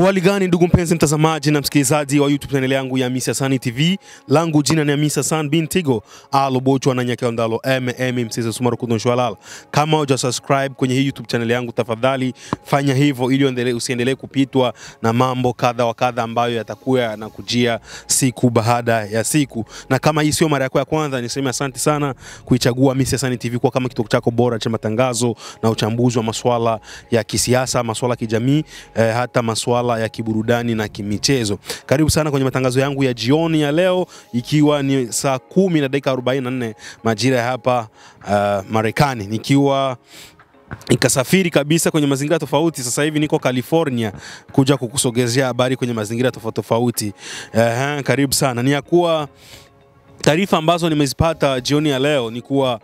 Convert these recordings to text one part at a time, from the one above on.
Hali gani ndugu mpenzi mtazamaji na msikilizaji wa YouTube channel yangu ya Miss Hassan TV. Langu jina ni Miss Hassan bin Tigo. Alobochwa na nyaka ndalo msese sumaru kudonshwalala. Kama hujasubscribe kwenye hii YouTube channel yangu, tafadhali fanya hivyo ili usiendelee kupitwa na mambo kadha wa kadha ambayo yatakuwa yanakujia siku baada ya siku. Na kama hii sio mara yako ya kwanza, niseme asante sana kuichagua Miss Hassan TV kwa kama kituo chako bora cha matangazo na uchambuzi wa masuala ya kisiasa, masuala ya kijamii, hata masuala ya kiburudani na kimichezo. Karibu sana kwenye matangazo yangu ya jioni ya leo, ikiwa ni saa 10:44 majira ya hapa Marekani, nikiwa nikasafiri kabisa kwenye mazingira tofauti. Sasa hivi niko California kuja kukusogezea habari kwenye mazingira tofauti. Karibu sana. Ni yakuwa taarifa ambazo nimezipata jioni ya leo ni kuwa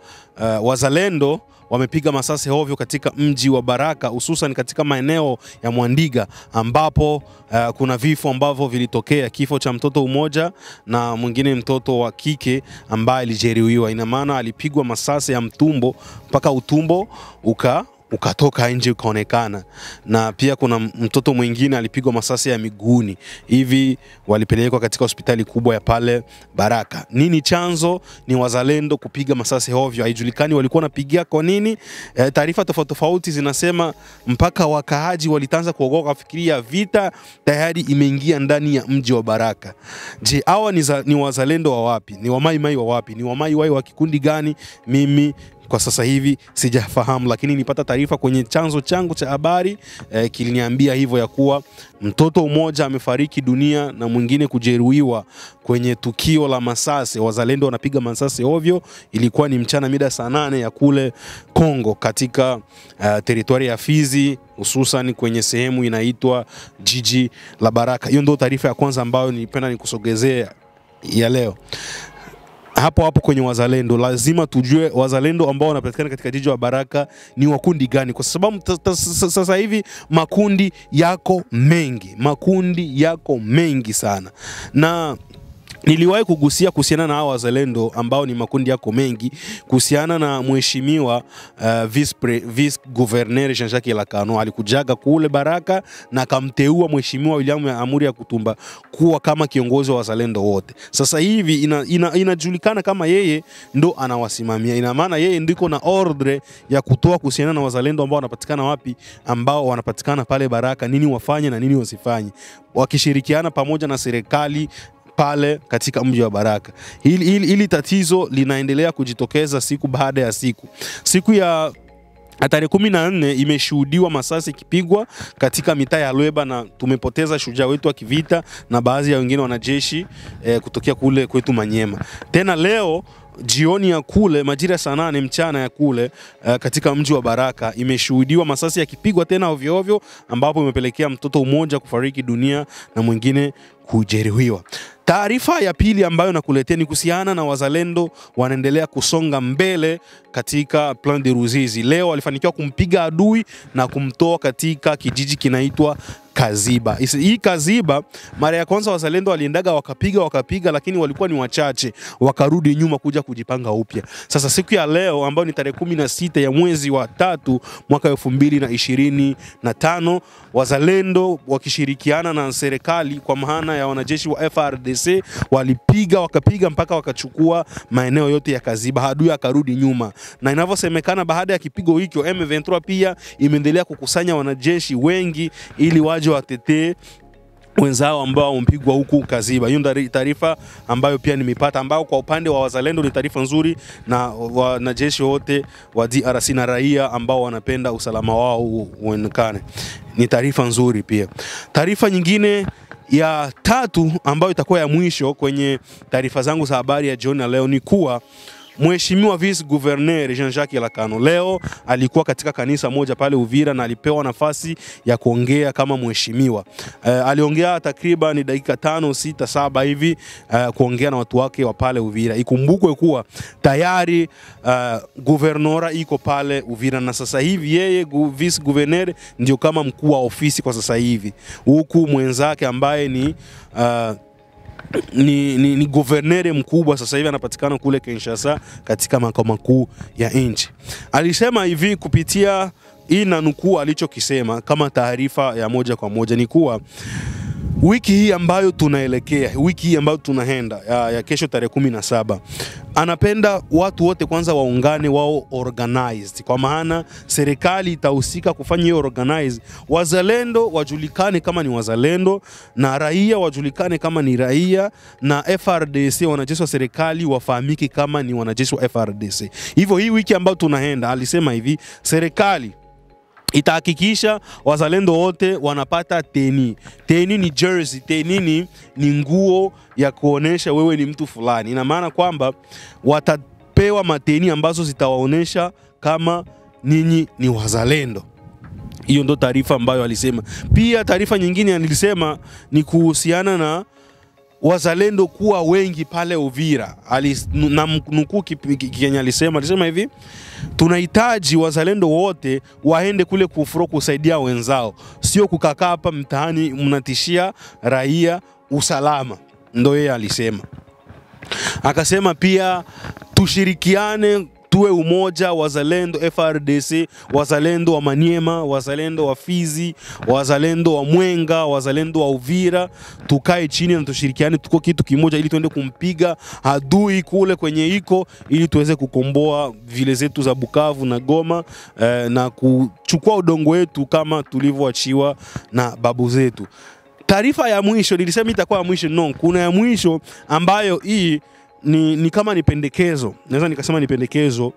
wazalendo wamepiga masasi hovyo katika mji wa Baraka, hususan katika maeneo ya Mwandiga ambapo kuna vifo ambavyo vilitokea, kifo cha mtoto mmoja na mwingine mtoto wa kike ambaye alijeruhiwa. Ina maana alipigwa masasi ya mtumbo mpaka utumbo ukatoka nje ukaonekana, na pia kuna mtoto mwingine alipigwa masasi ya miguuni. Hivi walipelekwa katika hospitali kubwa ya pale Baraka. Nini chanzo? Ni wazalendo kupiga masasi hovyo. Haijulikani walikuwa wanapigia kwa nini. Taarifa tofauti zinasema mpaka wakaaji walianza kuogopa, kufikiria vita tayari imeingia ndani ya mji wa Baraka. Je, hawa ni wazalendo wa wapi? Ni wa Mai wa wapi? Ni wa Mai wa kikundi gani? Mimi kwa sasa hivi sijafahamu, lakini nipata taarifa kwenye chanzo changu cha habari kiliniambia hivyo, ya kuwa mtoto mmoja amefariki dunia na mwingine kujeruhiwa kwenye tukio la masasi. Wazalendo wanapiga masasi ovyo. Ilikuwa ni mchana mida saa 8 ya kule Kongo, katika teritoria ya Fizi, hususan kwenye sehemu inaitwa jiji la Baraka. Hiyo ndio taarifa ya kwanza ambayo nilipenda nikusogezea ya leo. Hapo kwenye wazalendo, lazima tujue wazalendo ambao wanapatikana katika jiji wa Baraka ni wakundi gani, kwa sababu sasa hivi makundi yako mengi sana. Na niliwahi kugusia kuhusiana na hawa wazalendo ambao ni makundi yako mengi, kuhusiana na mheshimiwa vice governor Jean-Jacques Elakano. Alikujaga kule Baraka na akamteua mheshimiwa William Amuri Yakutumba kuwa kama kiongozi wa wazalendo wote. Sasa hivi inajulikana kama yeye ndo anawasimamia. Ina maana yeye ndiko na ordre ya kutoa kuhusiana na wazalendo ambao wanapatikana wapi, ambao wanapatikana pale Baraka, nini wafanye na nini wasifanye, wakishirikiana pamoja na serikali pale katika mji wa Baraka. Hili tatizo linaendelea kujitokeza siku baada ya siku. Siku ya tarehe 14 imeshuhudiwa masasi kipigwa katika mitaa ya Lweba, na tumepoteza shujaa wetu wa kivita na baadhi ya wengine wanajeshi kutokea kule kwetu Manyema. Tena leo jioni ya kule majira saa 8 mchana ya kule katika mji wa Baraka imeshuhudiwa masasi yakipigwa tena ovyo ovyo, ambapo imepelekea mtoto mmoja kufariki dunia na mwingine kujeruhiwa. Taarifa ya pili ambayo nakuletea ni kuhusiana na wazalendo wanaendelea kusonga mbele katika Plan de Ruzizi. Leo walifanikiwa kumpiga adui na kumtoa katika kijiji kinaitwa Kaziba. Hii Kaziba, mara ya kwanza wazalendo waliendaga wakapiga, lakini walikuwa ni wachache, wakarudi nyuma kuja kujipanga upya. Sasa siku ya leo ambayo ni tarehe 16 ya mwezi wa 3 mwaka 2025, wazalendo wakishirikiana na serikali kwa maana ya wanajeshi wa FRDC wakapiga mpaka wakachukua maeneo yote ya Kaziba. Adui akarudi nyuma, na inavyosemekana baada ya kipigo hicho M23 pia imeendelea kukusanya wanajeshi wengi ili waje watetee wenzao ambao wampigwa huku Kaziba. Hiyo ndio taarifa ambayo pia nimepata, ambao kwa upande wa wazalendo ni taarifa nzuri, na wanajeshi wote wa DRC na raia ambao wanapenda usalama wao uonekane, ni taarifa nzuri pia. Taarifa nyingine ya tatu ambayo itakuwa ya mwisho kwenye taarifa zangu za habari ya jioni leo ni kuwa Mheshimiwa Vice Governor Jean-Jacques Elakano leo alikuwa katika kanisa moja pale Uvira na alipewa nafasi ya kuongea kama mheshimiwa. Aliongea takriban dakika 5, 6, 7 hivi kuongea na watu wake wa pale Uvira. Ikumbukwe kuwa tayari guvernora iko pale Uvira, na sasa hivi yeye Vice Governor ndio kama mkuu wa ofisi kwa sasa hivi, huku mwenzake ambaye ni governor mkubwa sasa hivi anapatikana kule Kinshasa katika makao makuu ya nchi. Alisema hivi kupitia hii nanukuu alichokisema kama taarifa ya moja kwa moja ni kuwa wiki hii ambayo tunaelekea, wiki hii ambayo tunaenda ya kesho tarehe 17, anapenda watu wote kwanza waungane, wao organized, kwa maana serikali itahusika kufanya hiyo organize. Wazalendo wajulikane kama ni wazalendo, na raia wajulikane kama ni raia, na FRDC, wanajeshi wa serikali, wafahamike kama ni wanajeshi wa FRDC. Hivyo hii wiki ambayo tunaenda, alisema hivi, serikali itahakikisha wazalendo wote wanapata teni. Teni ni jersey, teni ni nguo ya kuonesha wewe ni mtu fulani. Ina maana kwamba watapewa mateni ambazo zitawaonesha kama ninyi ni wazalendo. Hiyo ndo taarifa ambayo alisema. Pia taarifa nyingine alisema ni kuhusiana na wazalendo kuwa wengi pale Uvira. Namnukuu Kenya alisema hivi, tunahitaji wazalendo wote waende kule kufuro kusaidia wenzao, sio kukakaa hapa mtaani mnatishia raia usalama. Ndo yeye alisema. Akasema pia tushirikiane, tuwe umoja, wazalendo FRDC, wazalendo wa Maniema, wazalendo wa Fizi, wazalendo wa Mwenga, wazalendo wa Uvira, tukae chini na tushirikiane, tuko kitu kimoja ili tuende kumpiga adui kule kwenye iko, ili tuweze kukomboa vile zetu za Bukavu na Goma, na kuchukua udongo wetu kama tulivyoachiwa na babu zetu. Taarifa ya mwisho, nilisema itakuwa ya mwisho, no, kuna ya mwisho ambayo hii ni kama ni pendekezo. Naweza nikasema ni pendekezo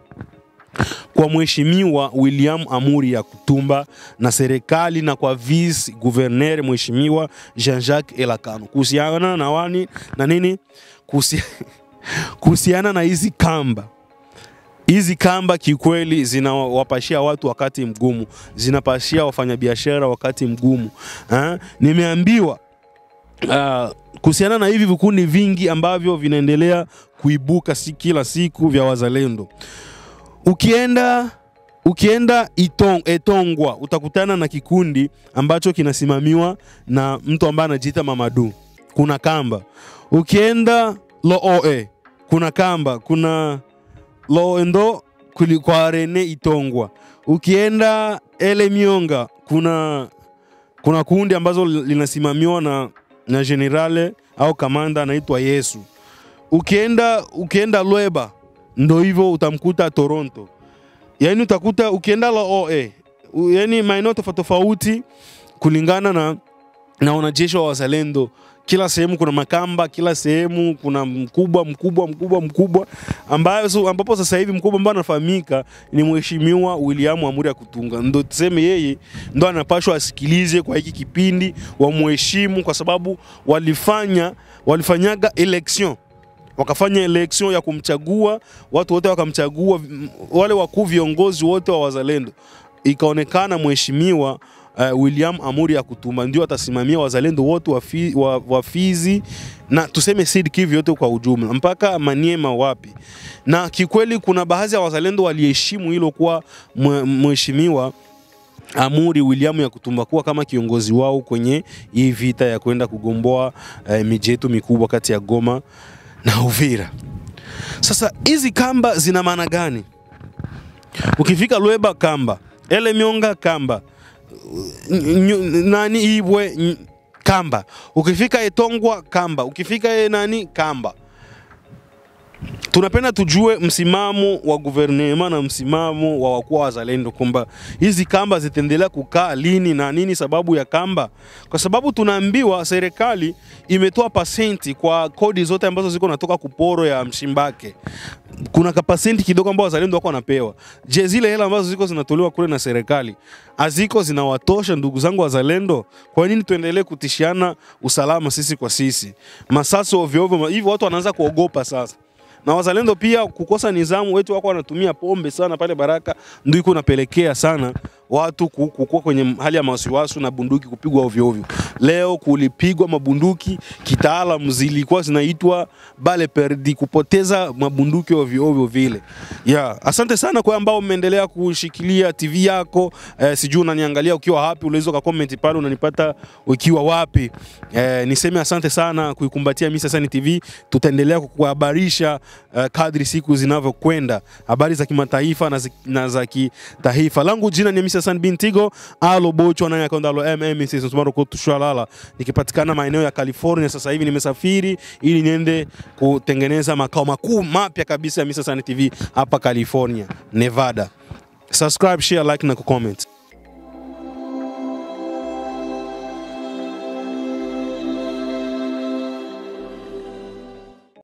kwa Mheshimiwa William Amuri ya Kutumba na serikali, na kwa vice gouverneur Mheshimiwa Jean-Jacques Elakano, kuhusiana na wani na nini, kuhusiana na hizi kamba. Hizi kamba kikweli zinawapashia watu wakati mgumu, zinapashia wafanyabiashara wakati mgumu. Nimeambiwa kuhusiana na hivi vikundi vingi ambavyo vinaendelea kuibuka kila siku vya wazalendo. Ukienda Etongwa utakutana na kikundi ambacho kinasimamiwa na mtu ambaye anajiita Mamadu. Kuna kamba. Ukienda Looe kuna kamba, kuna Loendo kwa Rene Itongwa. Ukienda Elemionga kuna kundi ambazo linasimamiwa na generale au kamanda anaitwa Yesu. Ukienda Lweba ndo hivyo utamkuta Toronto. Yani utakuta ukienda Looe, yani maeneo tofauti kulingana na wanajeshi wa wazalendo. Kila sehemu kuna makamba, kila sehemu kuna mkubwa ambapo sasa hivi mkubwa ambaye anafahamika ni Mheshimiwa William Amuri ya Kutunga. Ndo tuseme yeye ndo anapashwa asikilize kwa hiki kipindi, wa mheshimu, kwa sababu walifanyaga election. Wakafanya election ya kumchagua, watu wote wakamchagua, wale wakuu viongozi wote wa wazalendo. Ikaonekana Mheshimiwa William Amuri ya Kutumba ndio atasimamia wazalendo wote wa Fizi na tuseme Sud Kivu yote kwa ujumla mpaka Maniema wapi. Na kikweli kuna baadhi ya wazalendo waliheshimu hilo kwa Mheshimiwa Amuri William ya Kutumba kuwa kama kiongozi wao kwenye hii vita ya kwenda kugomboa miji yetu mikubwa kati ya Goma na Uvira. Sasa hizi kamba zina maana gani? Ukifika Lweba kamba, Elemionga kamba, nani Ibwe kamba, ukifika Etongwa kamba, ukifika kamba. Tunapenda tujue msimamo wa guvernema na msimamo wa wakuu wa wazalendo kwamba hizi kamba zitaendelea kukaa lini na nini sababu ya kamba. Kwa sababu tunaambiwa serikali imetoa pasenti kwa kodi zote ambazo ziko natoka kuporo ya Mshimbake. Kuna kapasenti kidogo ambao wazalendo wako wanapewa. Je, zile hela ambazo ziko zinatolewa kule na serikali aziko zinawatosha ndugu zangu wazalendo? Kwa nini tuendelee kutishiana usalama sisi kwa sisi? Masaso ovyo ovyo hivi watu wanaanza kuogopa sasa. Na wazalendo pia kukosa nidhamu, wetu wako wanatumia pombe sana pale Baraka, ndio iko napelekea sana watu kukua kwenye hali ya wasiwasi na bunduki kupigwa ovyo ovyo. Leo kulipigwa mabunduki kitaalamu zilikuwa zinaitwa bale perdi, kupoteza mabunduki ovyo ovyo vile. Asante sana kwa ambao mmeendelea kushikilia TV yako. Sijui unaniangalia ukiwa wapi, unaweza ka comment pale unanipata ukiwa wapi. Niseme asante sana kuikumbatia Misa San TV. Tutaendelea kukuhabarisha kadri siku zinavyokwenda, habari za kimataifa na za kitaifa. Langu jina ni Misa Mr. San Bintigo alobochwa na nyakondalo Mrs. Sumaro kutushwalala. Nikipatikana maeneo ya California sasa hivi, nimesafiri ili niende kutengeneza makao makuu mapya kabisa ya Mr. San TV hapa California, Nevada. Subscribe, share, like na comment.